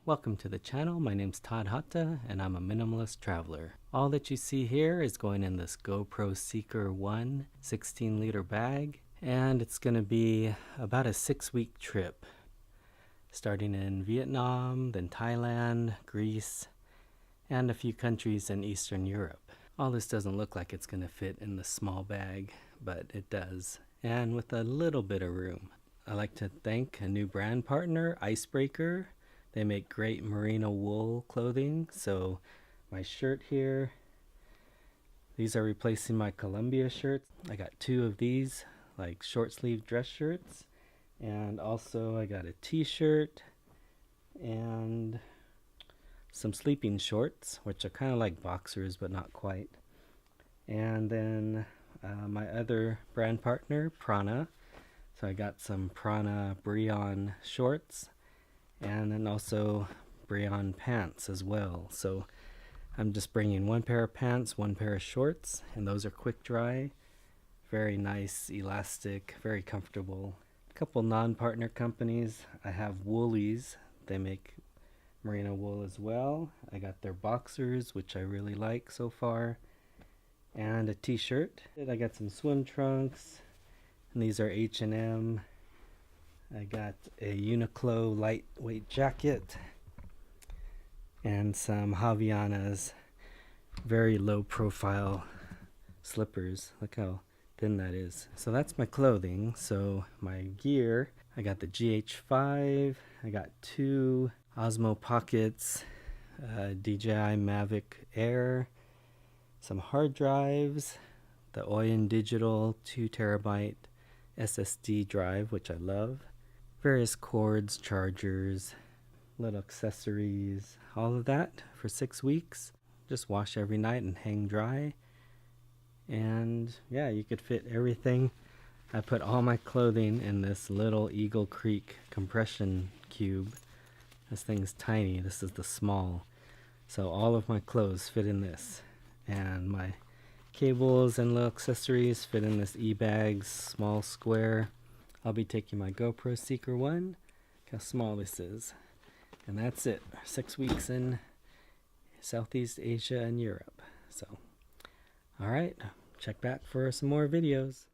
Welcome to the channel. My name's Todd Hatta and I'm a minimalist traveler. All that you see here is going in this GoPro Seeker I 16-liter bag, and it's going to be about a 6-week trip, starting in Vietnam, then Thailand, Greece, and a few countries in Eastern Europe. All this doesn't look like it's going to fit in the small bag, but it does, and with a little bit of room. I'd like to thank a new brand partner, Icebreaker. They make great merino wool clothing. So my shirt here, these are replacing my Columbia shirts. I got 2 of these, like short sleeve dress shirts, and also I got a t-shirt and some sleeping shorts, which are kind of like boxers but not quite. And then my other brand partner, Prana. So I got some Prana Breon shorts and then also Breon pants as well. So I'm just bringing 1 pair of pants, 1 pair of shorts, and those are quick dry. Very nice, elastic, very comfortable. A couple non-partner companies. I have Woolies. They make merino wool as well. I got their boxers, which I really like so far, and a t-shirt. I got some swim trunks, and these are H&M. I got a Uniqlo lightweight jacket and some Havaianas very low profile slippers. Look how thin that is. So that's my clothing. So my gear, I got the GH5, I got 2 Osmo Pockets, DJI Mavic Air, some hard drives, the Oyen Digital 2 terabyte SSD drive, which I love, various cords, chargers, little accessories, all of that for 6 weeks. Just wash every night and hang dry. And yeah, you could fit everything. I put all my clothing in this little Eagle Creek compression cube. This thing's tiny. This is the small. So all of my clothes fit in this. And my cables and little accessories fit in this e-bags small square. I'll be taking my GoPro Seeker I. Look how small this is. And that's it. 6 weeks in Southeast Asia and Europe. So, alright, check back for some more videos.